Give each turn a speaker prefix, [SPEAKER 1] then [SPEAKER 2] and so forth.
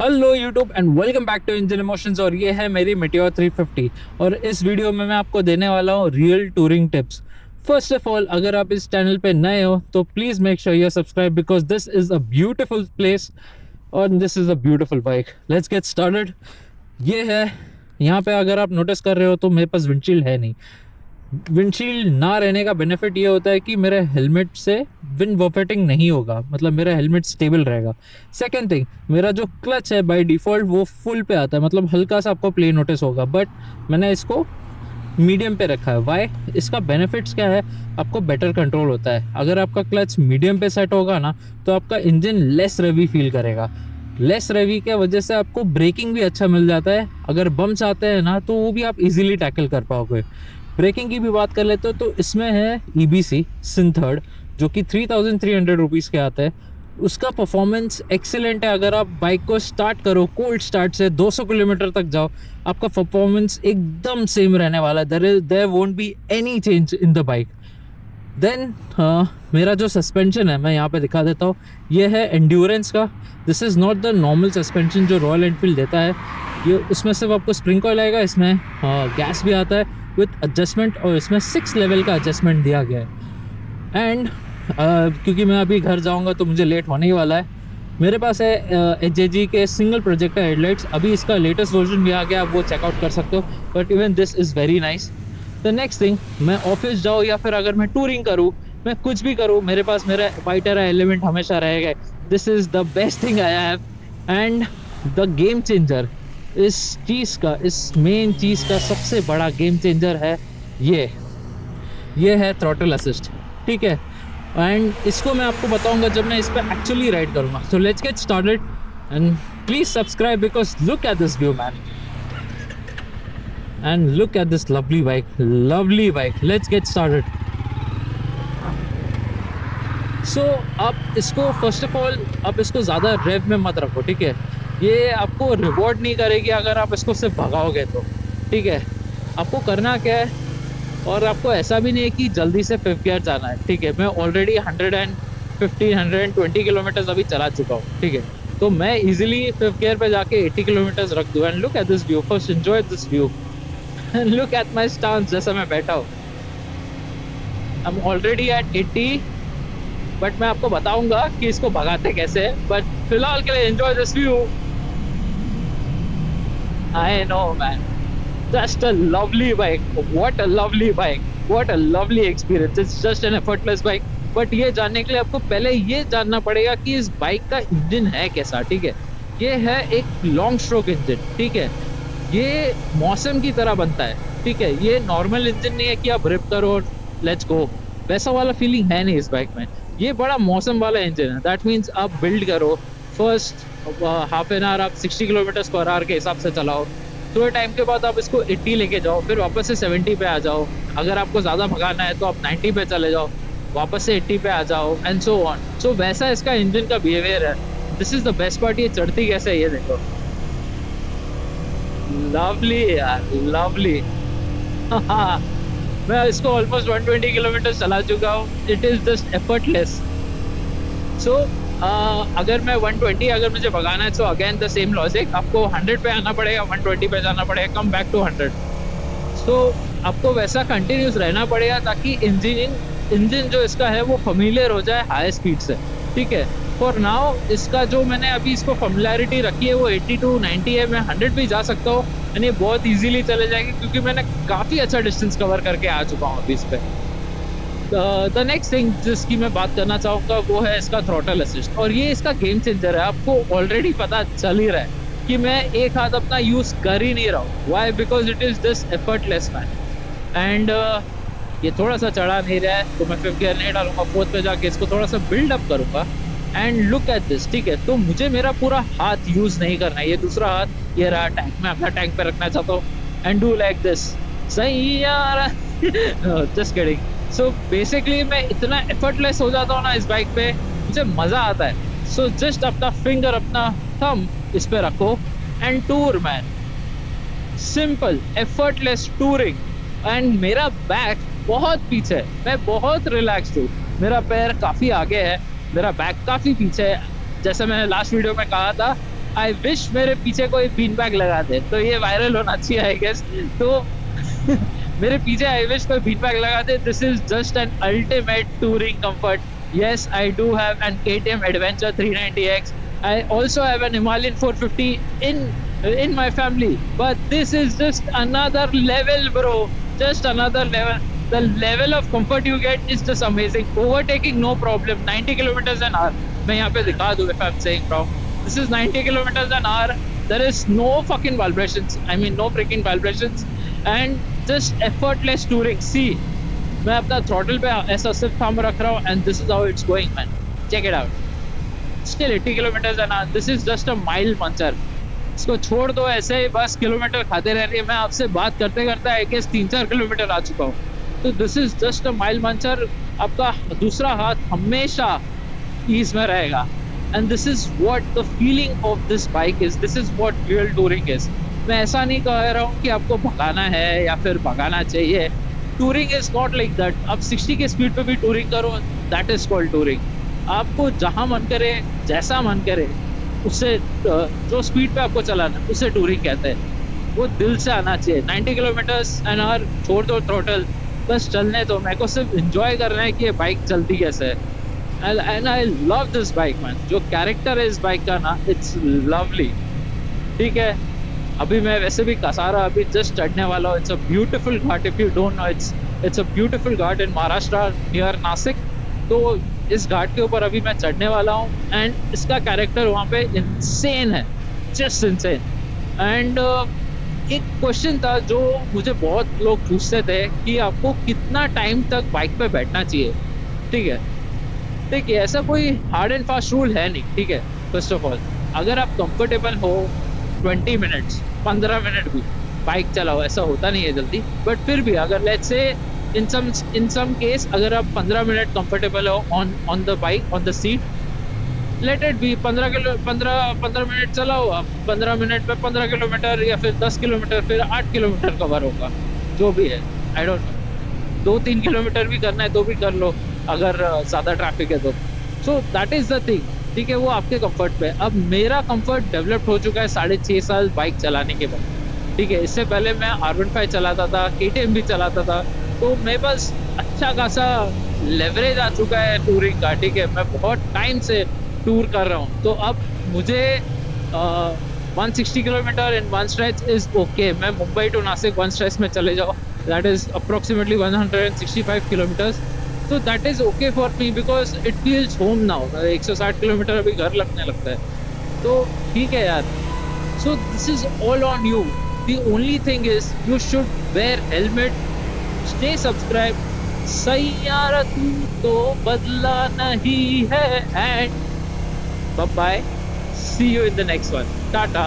[SPEAKER 1] Hello YouTube and welcome back to engine emotions. और ये है मेरी मेटियोर 350 और इस वीडियो में मैं आपको देने वाला हूँ real touring tips. First of all, अगर आप इस चैनल पे नए हो तो please make sure you subscribe because this is a beautiful place और this is a beautiful bike. Let's get started. ये है, यहाँ पे अगर आप नोटिस कर रहे हो तो मेरे पास विंडशील्ड है नहीं। विंडशील्ड ना रहने का बेनिफिट ये होता है कि मेरे हेलमेट से विंड बफेटिंग नहीं होगा, मतलब मेरा हेलमेट स्टेबल रहेगा। सेकेंड थिंग, मेरा जो क्लच है बाय डिफॉल्ट वो फुल पे आता है, मतलब हल्का सा आपको प्ले नोटिस होगा, बट मैंने इसको मीडियम पे रखा है। वाई? इसका बेनिफिट्स क्या है, आपको बेटर कंट्रोल होता है। अगर आपका क्लच मीडियम पे सेट होगा ना तो आपका इंजन लेस रेवी फील करेगा। लेस रेवी के वजह से आपको ब्रेकिंग भी अच्छा मिल जाता है। अगर बम्स आते हैं ना तो वो भी आप इजीली टैकल कर पाओगे। ब्रेकिंग की भी बात कर लेते हो तो इसमें है EBC सिंथर्ड, जो कि 3,300 रुपीज़ के आता है। उसका परफॉर्मेंस एक्सीलेंट है। अगर आप बाइक को स्टार्ट करो कोल्ड स्टार्ट से 200 किलोमीटर तक जाओ, आपका परफॉर्मेंस एकदम सेम रहने वाला है। There won't be any change in the bike. Then मेरा जो सस्पेंशन है मैं यहाँ पे दिखा देता हूँ। ये है एंड्योरेंस का। This is not the normal suspension जो रॉयल एनफील्ड देता है। ये उसमें सिर्फ आपको स्प्रिंग कॉइल आएगा, इसमें गैस भी आता है विथ एडजस्टमेंट, और इसमें 6 लेवल का एडजस्टमेंट दिया गया है। एंड क्योंकि मैं अभी घर जाऊंगा तो मुझे लेट होने ही वाला है। मेरे पास है HJG के सिंगल प्रोजेक्टर हेडलाइट्स। अभी इसका लेटेस्ट वर्जन भी आ गया, आप वो चेकआउट कर सकते हो, but even this is very nice. The next thing, मैं ऑफिस जाऊँ या फिर अगर मैं टूरिंग करूँ, मैं कुछ भी करूँ, मेरे पास मेरा वाइटरा एलिमेंट हमेशा रहेगा। This is the best thing I have. And the game changer इस चीज़ का, इस मेन चीज़ का सबसे बड़ा गेम चेंजर है ये है थ्रॉटल असिस्ट। ठीक है, एंड इसको मैं आपको बताऊंगा जब मैं इस पर एक्चुअली राइड करूंगा। So let's get started and please subscribe because look at this view man, and look at this lovely bike. Let's get started. So आप इसको फर्स्ट ऑफ ऑल, आप इसको ज़्यादा रेव में मत रखो। ठीक है, ये आपको रिवॉर्ड नहीं करेगी अगर आप इसको सिर्फ भगाओगे तो। ठीक है, आपको करना क्या है, और आपको ऐसा भी नहीं है कि जल्दी से 5th गियर जाना है। ठीक है, मैं ऑलरेडी 120 किलोमीटर्स अभी चला चुका हूँ। ठीक है, तो मैं इजीली 5th गियर पे जाके 80 किलोमीटर्स रख दूँ। And look at this view, first enjoy this view and look at my stance जैसा मैं बैठा हूँ। I am already at 80, but मैं आपको बताऊंगा कि इसको भगाते कैसे है। बट फिलहाल के लिए enjoy this view. I know man, just a lovely bike. What a lovely bike. What a lovely experience. It's just an effortless bike. But ये जानने के लिए आपको पहले ये जानना पड़ेगा कि इस बाइक का इंजन है कैसा। ठीक है, ये है एक लॉन्ग स्ट्रोक इंजन। ठीक है, ये मौसम की तरह बनता है। ठीक है, ये नॉर्मल इंजन नहीं है कि आप रिप करो और लेट्स गो, वैसा वाला फीलिंग है नहीं इस बाइक में। ये बड़ा मौसम वाला इंजन है। दैट मीन्स आप बिल्ड करो, फर्स्ट हाफ एन आवर आप 60 किलोमीटर पर आवर के हिसाब से चलाओ, थोड़े टाइम के बाद आप इसको 80 लेके जाओ, फिर वापस से 70 पे आ जाओ। अगर आपको ज़्यादा भगाना है तो आप 90 पे चले जाओ, वापस से 80 पे आ जाओ, एंड सो ऑन। सो वैसा इसका इंजन का बिहेवियर है। This is the best part. ये चढ़ती कैसे है ये देखो, लवली यार, लवली। मैं इसको ऑलमोस्ट 120 किलोमीटर चला चुका हूँ। It is just effortless. So अगर मैं 120 अगर मुझे भगाना है तो अगेन द सेम लॉजिक, आपको 100 पे आना पड़ेगा, 120 पे जाना पड़ेगा, कम बैक टू 100। सो आपको वैसा कंटिन्यूस रहना पड़ेगा ताकि इंजन जो इसका है वो फैमिलियर हो जाए हाई स्पीड से। ठीक है, फॉर नाउ इसका जो मैंने अभी इसको फैमिलियरिटी रखी है वो 80 to 90 है। मैं 100 भी जा सकता हूँ यानी बहुत ईजिली चले जाएगी क्योंकि मैंने काफ़ी अच्छा डिस्टेंस कवर करके आ चुका हूँ अभी इस पर। द नेक्स्ट थिंग जिसकी मैं बात करना चाहूँगा वो है इसका थ्रॉटल असिस्ट, और ये इसका गेम चेंजर है। आपको ऑलरेडी पता चल ही रहा है कि मैं एक हाथ अपना यूज़ कर ही नहीं रहा हूँ। Why? Because it is just effortless man. And ये थोड़ा सा चढ़ा नहीं रहा है तो मैं 5th गियर नहीं डालूंगा, 4th पे जाके इसको थोड़ा सा बिल्डअप करूँगा। And look at this. ठीक है, तो मुझे मेरा पूरा हाथ यूज़ नहीं करना है, ये दूसरा हाथ ये रहा टैंक, मैं अपना टैंक पे रखना चाहता हूँ। And do like this. सही यार, जस्ट किडिंग। सो बेसिकली मैं इतना एफर्टलेस हो जाता हूँ ना इस बाइक पे, मुझे मज़ा आता है। सो जस्ट अपना फिंगर, अपना थंब इस पे रखो and tour man. Simple effortless touring. And मेरा बैक बहुत पीछे है, मैं बहुत रिलैक्स्ड हूँ। मेरा पैर काफ़ी आगे है, मेरा बैक काफ़ी पीछे है। जैसे मैंने लास्ट वीडियो में कहा था आई विश मेरे पीछे कोई बीन बैग लगा दे, तो ये वायरल होना चाहिए आई गेस। तो मेरे पीछे आई विश कोई बीन बैग लगा दे। This is just an ultimate touring comfort. Yes, I do have an KTM Adventure 390X. I also have an Himalayan 450 in my family. But this is just another level, bro. Just another level. The level of comfort you get is just amazing. Overtaking, no problem. 90 kilometers an hour. मैं यहाँ पे दिखा दूँ if I'm saying wrong. This is 90 kilometers an hour. There is no fucking vibrations. I mean, no freaking vibrations. And just effortless touring. See, मैं अपना throttle पे ऐसा सिर्फ थंब रख रहा हूँ and this is how it's going man. Check it out. Still 80 kilometres an hour. This is just a mild puncture. इसको छोड़ दो ऐसे ही बस किलोमीटर खाते रह रही है। मैं आपसे बात करते करते आई गेस 3-4 किलोमीटर आ चुका हूँ। तो this is just a mild puncture. आपका दूसरा हाथ हमेशा ईज में रहेगा and this is what the feeling of this bike is. This is what real touring is. मैं ऐसा नहीं कह रहा हूँ कि आपको भगाना है या फिर भगाना चाहिए। Touring is not like that. आप 60 के स्पीड पे भी टूरिंग करो, दैट इज कॉल्ड टूरिंग। आपको जहां मन करे, जैसा मन करे, उससे जो स्पीड पे आपको चलाना है उसे टूरिंग कहते हैं। वो दिल से आना चाहिए। 90 किलोमीटर्स एन आवर छोड़ दो थ्रोटल, बस चलने दो। मेरे को सिर्फ एंजॉय करना है कि ये बाइक चलती कैसे है। And I love this bike man. जो कैरेक्टर है इस बाइक का ना, इट्स लवली। ठीक है, अभी मैं वैसे भी कसारा अभी जस्ट चढ़ने वाला हूँ। It's a beautiful Ghat. If you don't know, it's a beautiful Ghat in Maharashtra near Nashik. तो इस घाट के ऊपर अभी मैं चढ़ने वाला हूँ एंड इसका कैरेक्टर वहाँ पे इंसेन है, जस्ट इंसेन। एंड एक क्वेश्चन था जो मुझे बहुत लोग पूछते थे कि आपको कितना टाइम तक बाइक पे बैठना चाहिए। ठीक है, देखिए ऐसा कोई हार्ड एंड फास्ट रूल है नहीं। ठीक है, फर्स्ट ऑफ ऑल अगर आप कंफर्टेबल हो 20 मिनट्स 15 मिनट भी बाइक चलाओ, ऐसा होता नहीं है जल्दी। बट फिर भी अगर let's say in some case अगर आप 15 मिनट कंफर्टेबल हो on the bike, on the seat, let it be 15 minute चलाओ आप। 15 मिनट पे 15 किलोमीटर या फिर 10 किलोमीटर, फिर 8 किलोमीटर कवर होगा, जो भी है। आई डोंट नो, 2-3 किलोमीटर भी करना है तो भी कर लो अगर ज़्यादा ट्रैफिक है तो। So that is the thing. ठीक है, वो आपके कंफर्ट पे। अब मेरा कंफर्ट डेवलप्ड हो चुका है 6.5 साल बाइक चलाने के बाद। ठीक है, इससे पहले मैं R15 चलाता था, KTM भी चलाता था। तो मेरे पास अच्छा खासा लेवरेज आ चुका है टूरिंग का। ठीक है, मैं बहुत टाइम से टूर कर रहा हूँ। तो अब मुझे 160 kilometre in one stretch is okay. मैं Mumbai to Nashik one stretch में चले जाओ, दैट इज अप्रोक्सीमेटली 165 किलोमीटर्स। तो that is okay for me because it feels home now. 160 kilometre अभी घर लगने लगता है, तो ठीक है यार। So this is all on you. The only thing is you should wear helmet, stay subscribe. Saiyaara तू तो बदला नहीं है। And bye bye, see you in the next one. Tata.